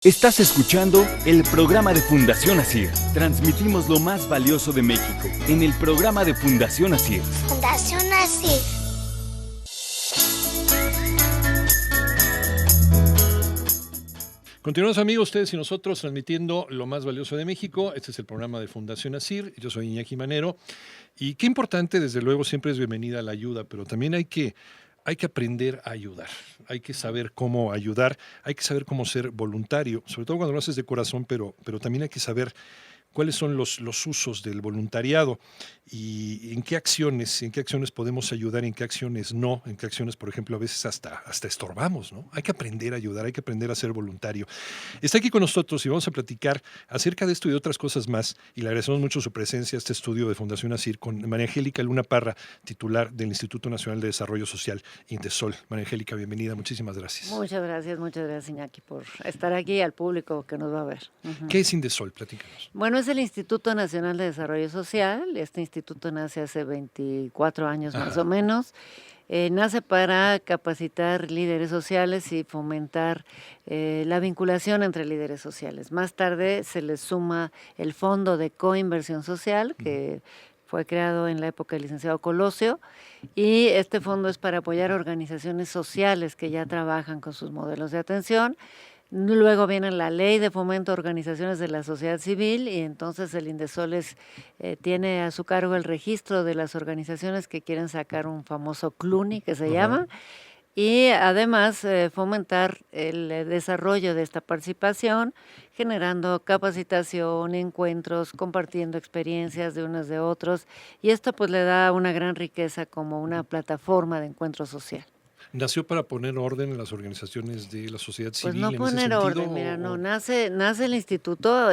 Estás escuchando el programa de Fundación ASIR. Transmitimos lo más valioso de México en el programa de Fundación ASIR. Fundación ASIR. Continuamos, amigos, ustedes y nosotros transmitiendo lo más valioso de México. Este es el programa de Fundación ASIR. Yo soy Iñaki Manero. Y qué importante, desde luego, siempre es bienvenida la ayuda, pero también hay que aprender a ayudar, hay que saber cómo ayudar, hay que saber cómo ser voluntario, sobre todo cuando lo haces de corazón, pero también hay que saber cuáles son los usos del voluntariado y en qué acciones podemos ayudar, en qué acciones no, en qué acciones, por ejemplo, a veces hasta estorbamos, ¿no? Hay que aprender a ayudar, hay que aprender a ser voluntario. Está aquí con nosotros y vamos a platicar acerca de esto y de otras cosas más, y le agradecemos mucho su presencia a este estudio de Fundación ASIR con María Angélica Luna Parra, titular del Instituto Nacional de Desarrollo Social, INDESOL. María Angélica, bienvenida, muchísimas gracias. Muchas gracias, Iñaki, por estar aquí, al público que nos va a ver. ¿Qué es INDESOL? Platícanos. Bueno, es el Instituto Nacional de Desarrollo Social. Este instituto nace hace 24 años más o menos. Nace para capacitar líderes sociales y fomentar la vinculación entre líderes sociales. Más tarde se les suma el Fondo de Coinversión Social, que fue creado en la época del licenciado Colosio, y este fondo es para apoyar organizaciones sociales que ya trabajan con sus modelos de atención. Luego viene la Ley de Fomento a Organizaciones de la Sociedad Civil, y entonces el INDESOL tiene a su cargo el registro de las organizaciones que quieren sacar un famoso CLUNY, que se llama, y además fomentar el desarrollo de esta participación, generando capacitación, encuentros, compartiendo experiencias de unos de otros, y esto pues le da una gran riqueza como una plataforma de encuentro social. ¿Nació para poner orden en las organizaciones de la sociedad civil? Pues no poner orden, mira, no, nace el instituto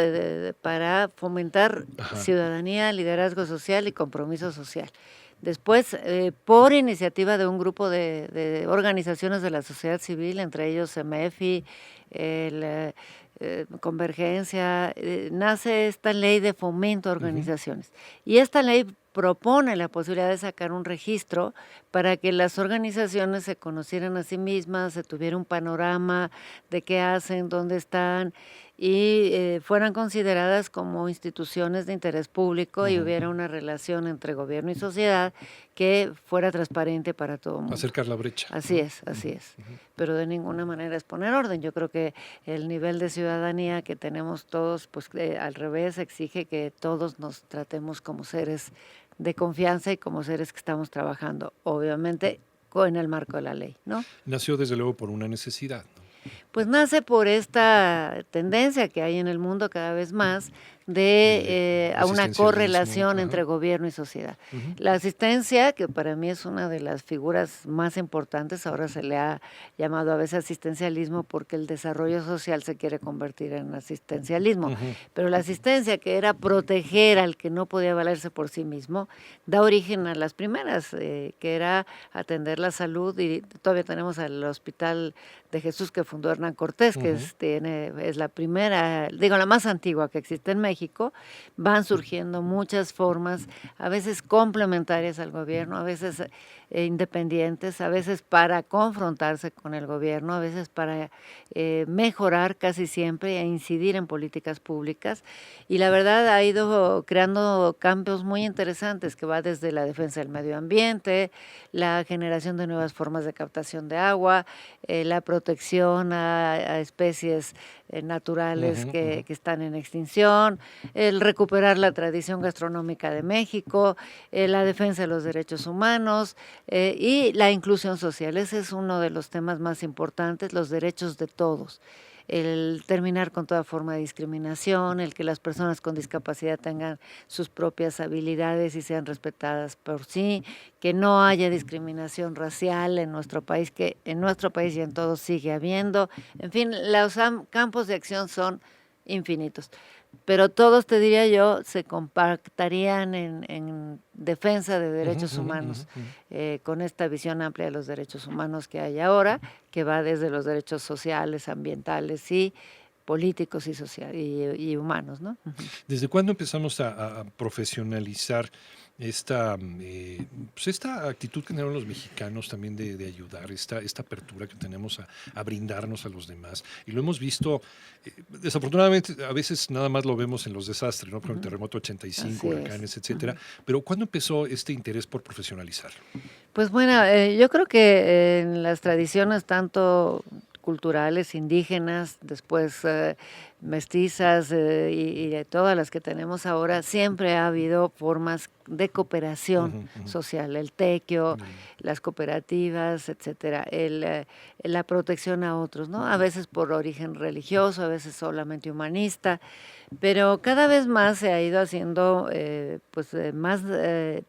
para fomentar ciudadanía, liderazgo social y compromiso social. Después, por iniciativa de un grupo de organizaciones de la sociedad civil, entre ellos MEFI, Convergencia, nace esta ley de fomento a organizaciones. Y esta ley propone la posibilidad de sacar un registro para que las organizaciones se conocieran a sí mismas, se tuviera un panorama de qué hacen, dónde están, y fueran consideradas como instituciones de interés público y hubiera una relación entre gobierno y sociedad que fuera transparente para todo el mundo. Acercar la brecha. Así es. Pero de ninguna manera es poner orden. Yo creo que el nivel de ciudadanía que tenemos todos, pues al revés, exige que todos nos tratemos como seres de confianza y como seres que estamos trabajando, obviamente, en el marco de la ley, ¿no? Nació desde luego por una necesidad, ¿no? Pues nace por esta tendencia que hay en el mundo cada vez más de a una correlación entre gobierno y sociedad. La asistencia, que para mí es una de las figuras más importantes, ahora se le ha llamado a veces asistencialismo porque el desarrollo social se quiere convertir en asistencialismo, pero la asistencia, que era proteger al que no podía valerse por sí mismo, da origen a las primeras, que era atender la salud, y todavía tenemos al Hospital de Jesús que fundó Hernán Cortés, que es la primera, la más antigua que existe en México. Van surgiendo muchas formas, a veces complementarias al gobierno, a veces independientes, a veces para confrontarse con el gobierno, a veces para mejorar, casi siempre, e incidir en políticas públicas. Y la verdad ha ido creando campos muy interesantes, que va desde la defensa del medio ambiente, la generación de nuevas formas de captación de agua, la protección a especies naturales que están en extinción, el recuperar la tradición gastronómica de México, la defensa de los derechos humanos y la inclusión social. Ese es uno de los temas más importantes, los derechos de todos. El terminar con toda forma de discriminación, el que las personas con discapacidad tengan sus propias habilidades y sean respetadas por sí, que no haya discriminación racial en nuestro país, que en nuestro país y en todos sigue habiendo. En fin, los campos de acción son infinitos, pero todos, te diría yo, se compactarían en defensa de derechos humanos, con esta visión amplia de los derechos humanos que hay ahora, que va desde los derechos sociales, ambientales y políticos y humanos, ¿no? ¿Desde cuándo empezamos a profesionalizar pues esta actitud que tenemos los mexicanos también de ayudar, esta apertura que tenemos a brindarnos a los demás? Y lo hemos visto, desafortunadamente, a veces nada más lo vemos en los desastres, ¿no? Por ejemplo, el terremoto 85, huracanes, etcétera. Pero ¿cuándo empezó este interés por profesionalizarlo? Pues bueno, yo creo que en las tradiciones tanto culturales, indígenas, después mestizas y de todas las que tenemos ahora, siempre ha habido formas de cooperación social, el tequio, las cooperativas, etcétera, la protección a otros, ¿no? A veces por origen religioso, a veces solamente humanista, pero cada vez más se ha ido haciendo más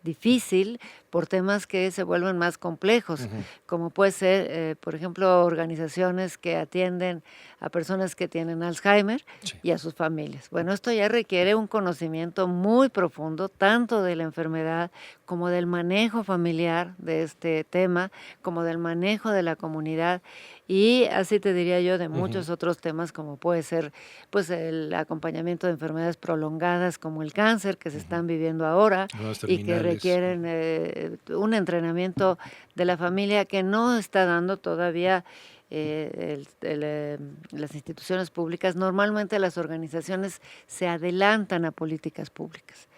difícil por temas que se vuelven más complejos, como puede ser, por ejemplo, organizaciones que atienden a personas que tienen Alzheimer y a sus familias. Bueno, esto ya requiere un conocimiento muy profundo, tanto de la enfermedad como del manejo familiar de este tema, como del manejo de la comunidad, y así te diría yo de muchos otros temas, como puede ser pues el acompañamiento de enfermedades prolongadas como el cáncer que se están viviendo ahora y que requieren un entrenamiento de la familia que no está dando todavía las instituciones públicas. Normalmente las organizaciones se adelantan a políticas públicas.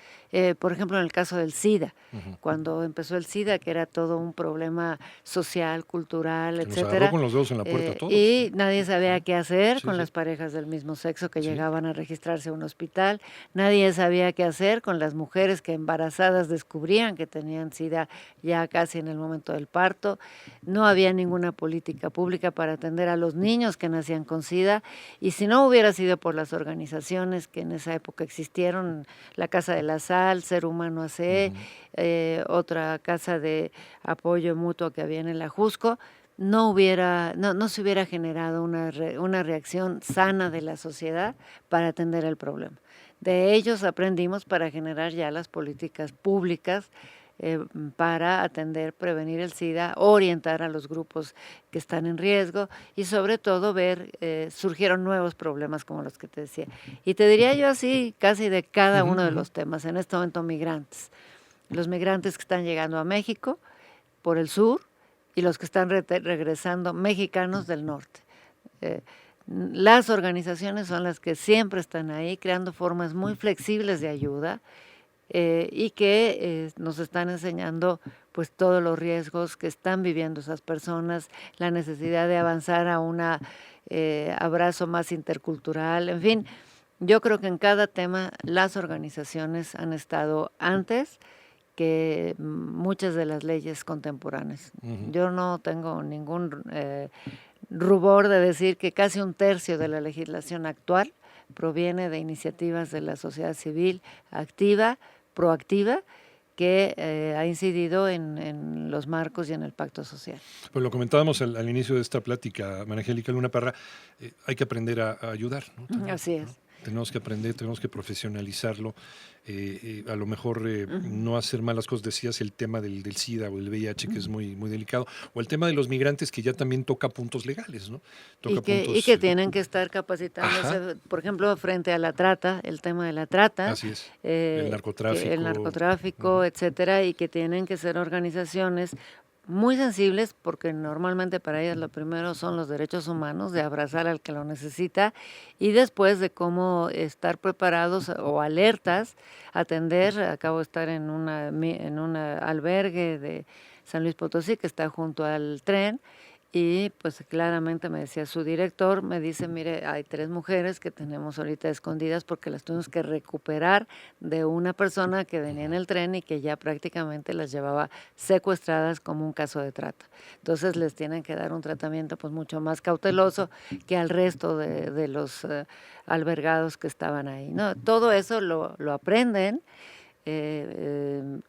Por ejemplo, en el caso del SIDA, cuando empezó el SIDA, que era todo un problema social, cultural, que nos etcétera, agarró con los dedos en la puerta a todos. y nadie sabía qué hacer con las parejas del mismo sexo que llegaban a registrarse a un hospital, nadie sabía qué hacer con las mujeres que embarazadas descubrían que tenían SIDA ya casi en el momento del parto, no había ninguna política pública para atender a los niños que nacían con SIDA, y si no hubiera sido por las organizaciones que en esa época existieron, la Casa de la Sal, Ser Humano AC, otra casa de apoyo mutuo que había en el Ajusco, no se hubiera generado una reacción sana de la sociedad para atender el problema. De ellos aprendimos para generar ya las políticas públicas para atender, prevenir el SIDA, orientar a los grupos que están en riesgo y sobre todo surgieron nuevos problemas como los que te decía. Y te diría yo así casi de cada uno de los temas. En este momento migrantes. Los migrantes que están llegando a México por el sur y los que están regresando mexicanos del norte. Las organizaciones son las que siempre están ahí creando formas muy flexibles de ayuda, y que nos están enseñando pues todos los riesgos que están viviendo esas personas, la necesidad de avanzar a un abrazo más intercultural, en fin, yo creo que en cada tema las organizaciones han estado antes que muchas de las leyes contemporáneas. Yo no tengo ningún rubor de decir que casi un tercio de la legislación actual proviene de iniciativas de la sociedad civil activa, proactiva, que ha incidido en los marcos y en el pacto social. Pues lo comentábamos al inicio de esta plática, María Angélica Luna Parra, hay que aprender a ayudar, ¿no? También, así es. ¿no? Tenemos que aprender, tenemos que profesionalizarlo, a lo mejor no hacer malas cosas. Decías el tema del SIDA o el VIH, que es muy, muy delicado, o el tema de los migrantes, que ya también toca puntos legales, ¿no? Y que tienen que estar capacitándose, por ejemplo, frente a la trata, el tema de la trata. Así es, el narcotráfico, etcétera, y que tienen que ser organizaciones muy sensibles, porque normalmente para ellas lo primero son los derechos humanos, de abrazar al que lo necesita, y después de cómo estar preparados o alertas, atender. Acabo de estar en un albergue de San Luis Potosí, que está junto al tren, y pues claramente me decía su director, me dice, mire, hay 3 mujeres que tenemos ahorita escondidas porque las tuvimos que recuperar de una persona que venía en el tren y que ya prácticamente las llevaba secuestradas como un caso de trata. Entonces les tienen que dar un tratamiento pues mucho más cauteloso que al resto de los albergados que estaban ahí, ¿no? Todo eso lo aprenden.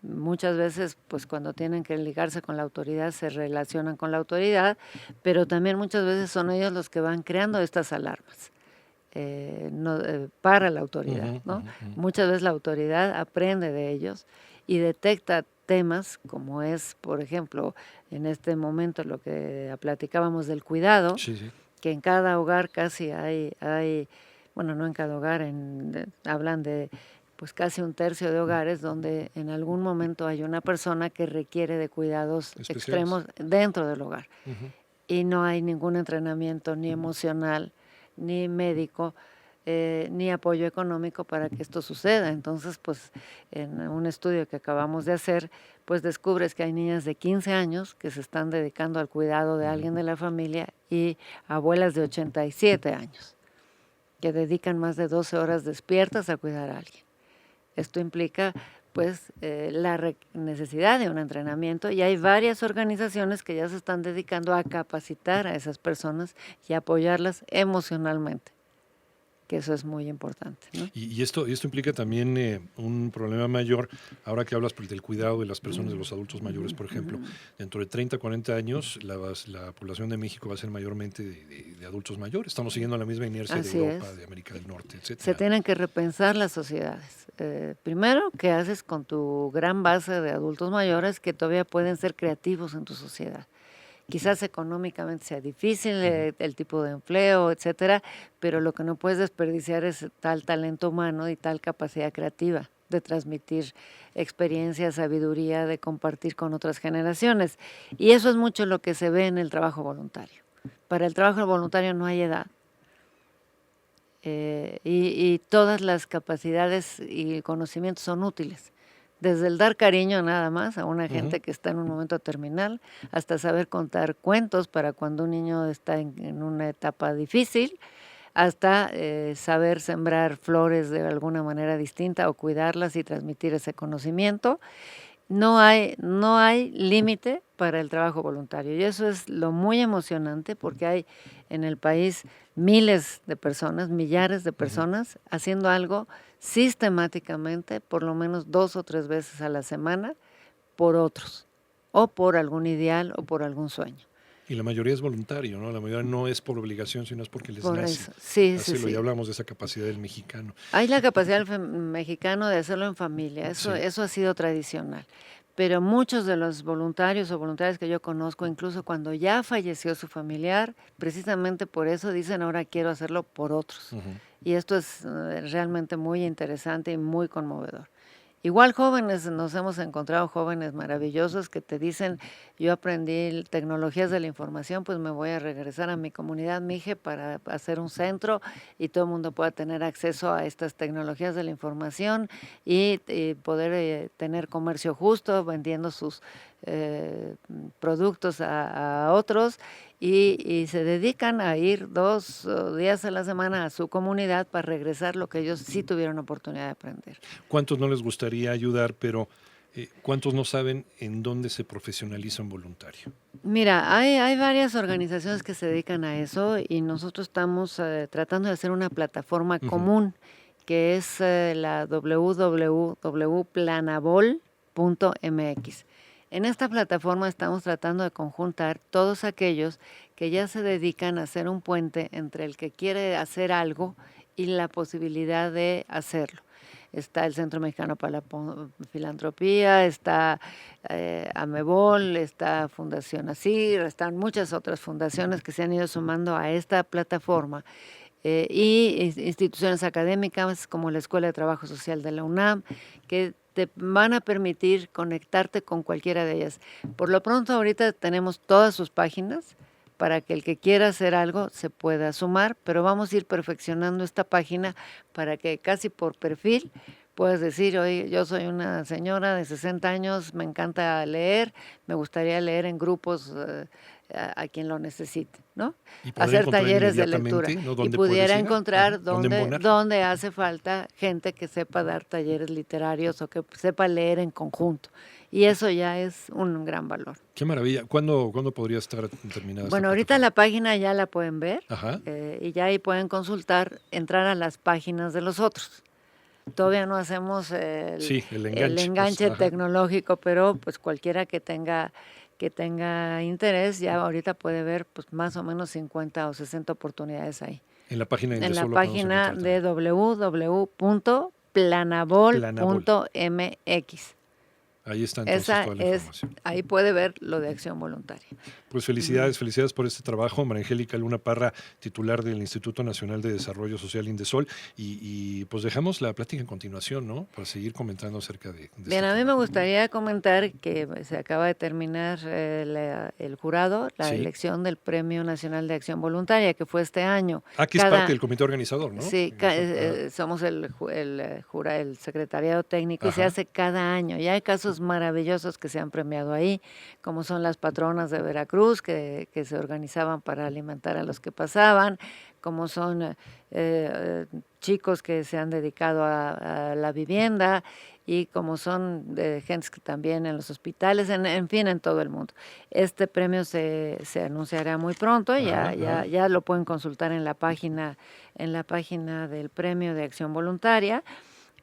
Muchas veces pues cuando tienen que ligarse con la autoridad se relacionan con la autoridad, pero también muchas veces son ellos los que van creando estas alarmas para la autoridad, ¿no? Muchas veces la autoridad aprende de ellos y detecta temas como es, por ejemplo, en este momento lo que platicábamos del cuidado, que en cada hogar casi hay bueno, no en cada hogar, hablan de pues casi un tercio de hogares donde en algún momento hay una persona que requiere de cuidados extremos dentro del hogar. Y no hay ningún entrenamiento ni emocional, ni médico, ni apoyo económico para que esto suceda. Entonces, pues en un estudio que acabamos de hacer, pues descubres que hay niñas de 15 años que se están dedicando al cuidado de alguien de la familia y abuelas de 87 años que dedican más de 12 horas despiertas a cuidar a alguien. Esto implica pues la necesidad de un entrenamiento y hay varias organizaciones que ya se están dedicando a capacitar a esas personas y apoyarlas emocionalmente, que eso es muy importante, ¿no? Y esto implica también un problema mayor, ahora que hablas del cuidado de las personas, de los adultos mayores, por ejemplo. Dentro de 30, 40 años, la población de México va a ser mayormente de adultos mayores. Estamos siguiendo la misma inercia Así de Europa, es. de América del Norte, etcétera. Se tienen que repensar las sociedades. Primero, ¿qué haces con tu gran base de adultos mayores que todavía pueden ser creativos en tu sociedad? Quizás económicamente sea difícil el tipo de empleo, etcétera, pero lo que no puedes desperdiciar es tal talento humano y tal capacidad creativa de transmitir experiencia, sabiduría, de compartir con otras generaciones. Y eso es mucho lo que se ve en el trabajo voluntario. Para el trabajo voluntario no hay edad. Y todas las capacidades y conocimientos son útiles. Desde el dar cariño nada más a una gente que está en un momento terminal, hasta saber contar cuentos para cuando un niño está en una etapa difícil, hasta saber sembrar flores de alguna manera distinta o cuidarlas y transmitir ese conocimiento. No hay límite para el trabajo voluntario y eso es lo muy emocionante porque hay en el país miles de personas, millares de personas haciendo algo sistemáticamente, por lo menos 2 o 3 veces a la semana, por otros, o por algún ideal o por algún sueño. Y la mayoría es voluntario, ¿no? La mayoría no es por obligación, sino es porque les Por nace. eso, sí. Ya hablamos de esa capacidad del mexicano. Hay la capacidad del mexicano de hacerlo en familia, eso ha sido tradicional. Pero muchos de los voluntarios o voluntarias que yo conozco, incluso cuando ya falleció su familiar, precisamente por eso dicen ahora quiero hacerlo por otros. Y esto es realmente muy interesante y muy conmovedor. Igual jóvenes, nos hemos encontrado jóvenes maravillosos que te dicen, yo aprendí tecnologías de la información, pues me voy a regresar a mi comunidad Mije para hacer un centro y todo el mundo pueda tener acceso a estas tecnologías de la información y poder tener comercio justo vendiendo sus productos a otros y se dedican a ir 2 días a la semana a su comunidad para regresar lo que ellos sí tuvieron oportunidad de aprender. ¿Cuántos no les gustaría ayudar, pero cuántos no saben en dónde se profesionaliza un voluntario? Mira, hay varias organizaciones que se dedican a eso y nosotros estamos tratando de hacer una plataforma común que es la www.planabol.mx. En esta plataforma estamos tratando de conjuntar todos aquellos que ya se dedican a hacer un puente entre el que quiere hacer algo y la posibilidad de hacerlo. Está el Centro Mexicano para la Filantropía, está Amebol, está Fundación ASIR, están muchas otras fundaciones que se han ido sumando a esta plataforma y instituciones académicas como la Escuela de Trabajo Social de la UNAM, que te van a permitir conectarte con cualquiera de ellas. Por lo pronto ahorita tenemos todas sus páginas para que el que quiera hacer algo se pueda sumar, pero vamos a ir perfeccionando esta página para que casi por perfil puedas decir, oye, yo soy una señora de 60 años, me encanta leer, me gustaría leer en grupos a quien lo necesite, ¿no? Hacer talleres de lectura. ¿No? Y pudiera encontrar dónde hace falta gente que sepa dar talleres literarios o que sepa leer en conjunto. Y eso ya es un gran valor. Qué maravilla. ¿Cuándo podría estar terminada? Bueno, ahorita la página ya la pueden ver y ya ahí pueden consultar, entrar a las páginas de los otros. Todavía no hacemos el enganche pues, tecnológico, pero pues cualquiera que tenga interés ya ahorita puede ver pues más o menos 50 o 60 oportunidades ahí. En la página de www.planabol.mx. Ahí está entonces toda la información. Ahí puede ver lo de acción voluntaria. Pues felicidades por este trabajo, María Angélica Luna Parra, titular del Instituto Nacional de Desarrollo Social Indesol, y pues dejamos la plática en continuación, ¿no? Para seguir comentando acerca de Bien, a mí me gustaría comentar que se acaba de terminar el jurado, la elección del Premio Nacional de Acción Voluntaria, que fue este año. Que es parte del comité organizador, ¿no? Sí, somos el secretariado técnico y se hace cada año. Y hay casos maravillosos que se han premiado ahí, como son las patronas de Veracruz que se organizaban para alimentar a los que pasaban, como son chicos que se han dedicado a la vivienda y como son gentes que también en los hospitales, en fin, en todo el mundo. Este premio se anunciará muy pronto, ya lo pueden consultar en la página del Premio de Acción Voluntaria.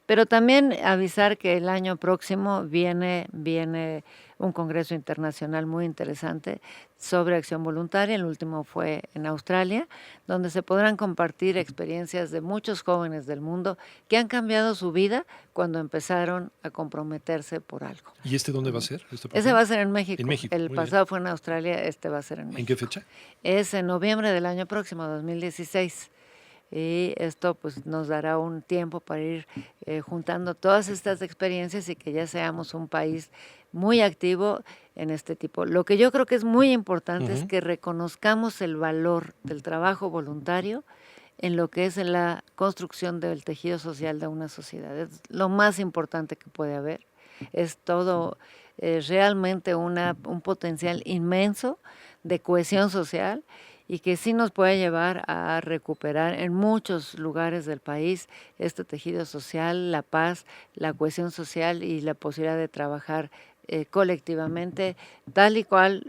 Pero también avisar que el año próximo viene un congreso internacional muy interesante sobre acción voluntaria. El último fue en Australia, donde se podrán compartir experiencias de muchos jóvenes del mundo que han cambiado su vida cuando empezaron a comprometerse por algo. ¿Y dónde va a ser? Ese va a ser en México. En México. El pasado fue en Australia, este va a ser en México. ¿En qué fecha? Es en noviembre del año próximo, 2016. Y esto pues nos dará un tiempo para ir juntando todas estas experiencias y que ya seamos un país muy activo en este tipo. Lo que yo creo que es muy importante es que reconozcamos el valor del trabajo voluntario en lo que es en la construcción del tejido social de una sociedad. Es lo más importante que puede haber. Es todo realmente un potencial inmenso de cohesión social y que sí nos puede llevar a recuperar en muchos lugares del país este tejido social, la paz, la cohesión social y la posibilidad de trabajar colectivamente, tal y cual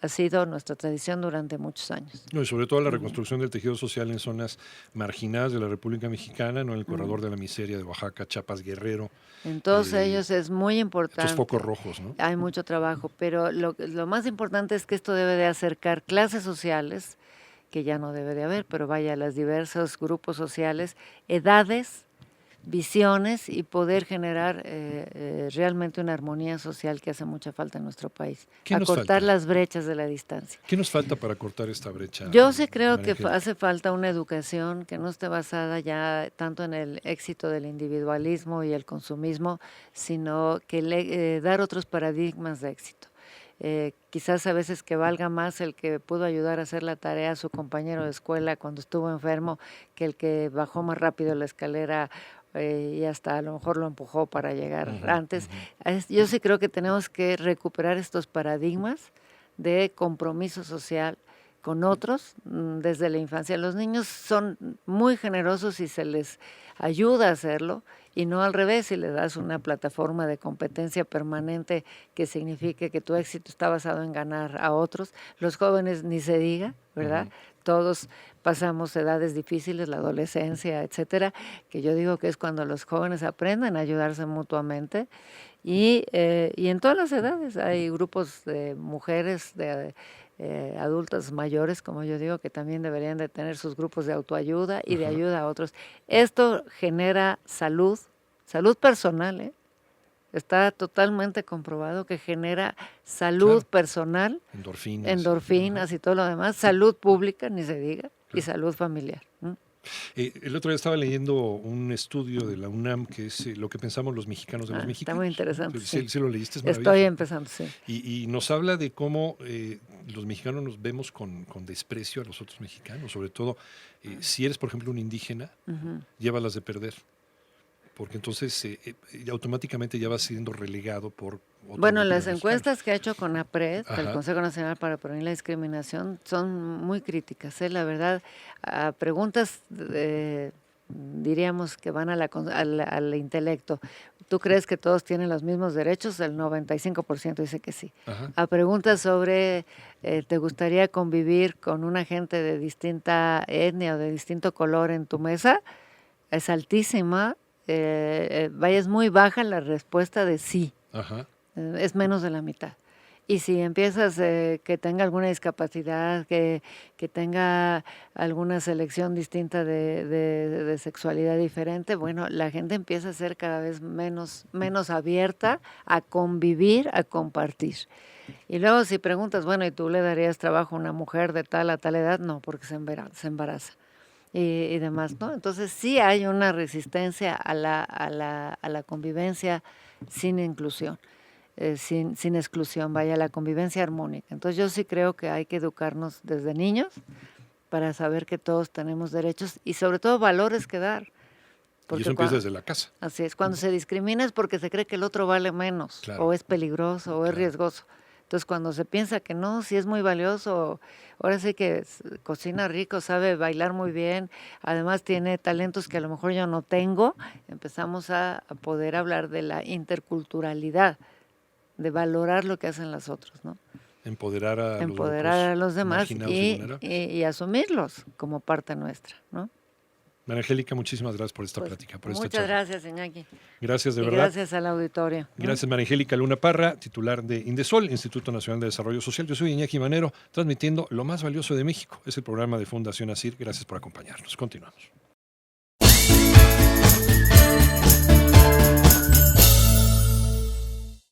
ha sido nuestra tradición durante muchos años. No, y sobre todo la reconstrucción del tejido social en zonas marginadas de la República Mexicana, ¿no? En el corredor de la miseria de Oaxaca, Chiapas, Guerrero. En todos ellos es muy importante. Estos focos rojos, ¿no? Hay mucho trabajo, pero lo más importante es que esto debe de acercar clases sociales, que ya no debe de haber, pero vaya, los diversos grupos sociales, edades, visiones y poder generar realmente una armonía social que hace mucha falta en nuestro país. Acortar las brechas de la distancia. ¿Qué nos falta para cortar esta brecha? Yo sí creo que hace falta una educación que no esté basada ya tanto en el éxito del individualismo y el consumismo, sino que dar otros paradigmas de éxito. Quizás a veces que valga más el que pudo ayudar a hacer la tarea a su compañero de escuela cuando estuvo enfermo que el que bajó más rápido la escalera y hasta a lo mejor lo empujó para llegar antes. Yo sí creo que tenemos que recuperar estos paradigmas de compromiso social con otros desde la infancia. Los niños son muy generosos y se les ayuda a hacerlo, y no al revés, si le das una plataforma de competencia permanente que signifique que tu éxito está basado en ganar a otros. Los jóvenes ni se diga, ¿verdad? Todos pasamos edades difíciles, la adolescencia, etcétera, que yo digo que es cuando los jóvenes aprenden a ayudarse mutuamente y en todas las edades hay grupos de mujeres, de adultas mayores, como yo digo, que también deberían de tener sus grupos de autoayuda y de ayuda a otros. Esto genera salud personal, está totalmente comprobado que genera salud personal, endorfinas y todo lo demás, salud pública, ni se diga, y salud familiar. El otro día estaba leyendo un estudio de la UNAM que es lo que pensamos los mexicanos de los mexicanos. Está muy interesante. ¿Sí lo leíste? Es maravilloso. Estoy empezando, sí. Y nos habla de cómo los mexicanos nos vemos con desprecio a los otros mexicanos, sobre todo si eres, por ejemplo, un indígena, llévalas de perder. Porque entonces automáticamente ya vas siendo relegado por otro. Bueno, las encuestas que ha hecho CONAPRED, el Consejo Nacional para Prevenir la Discriminación, son muy críticas. La verdad, a preguntas, diríamos que van al intelecto. ¿Tú crees que todos tienen los mismos derechos? El 95% dice que sí. A preguntas sobre, ¿te gustaría convivir con una gente de distinta etnia o de distinto color en tu mesa? Es altísima. Es muy baja la respuesta de sí. Es menos de la mitad. Y si empiezas que tenga alguna discapacidad, que tenga alguna selección distinta de sexualidad diferente, bueno, la gente empieza a ser cada vez menos abierta a convivir, a compartir. Y luego si preguntas, bueno, ¿y tú le darías trabajo a una mujer de tal a tal edad? No, porque se embaraza. Y demás, ¿no? Entonces sí hay una resistencia a la convivencia sin inclusión. Sin exclusión, vaya, la convivencia armónica. Entonces yo sí creo que hay que educarnos desde niños para saber que todos tenemos derechos y sobre todo valores que dar. Y eso empieza desde la casa. Así es, cuando se discrimina es porque se cree que el otro vale menos, claro, o es peligroso, o es riesgoso. Entonces cuando se piensa que no, si es muy valioso, ahora sí que cocina rico, sabe bailar muy bien, además tiene talentos que a lo mejor yo no tengo, empezamos a poder hablar de la interculturalidad, de valorar lo que hacen los otros, ¿no? Empoderar a los demás y asumirlos como parte nuestra, ¿no? María Angélica, muchísimas gracias por esta plática, por esta muchas charla. Gracias, Iñaki. Gracias, de verdad. Gracias al auditorio. Gracias, María Angélica Luna Parra, titular de Indesol, Instituto Nacional de Desarrollo Social. Yo soy Iñaki Manero, transmitiendo Lo Más Valioso de México. Es el programa de Fundación ASIR. Gracias por acompañarnos. Continuamos.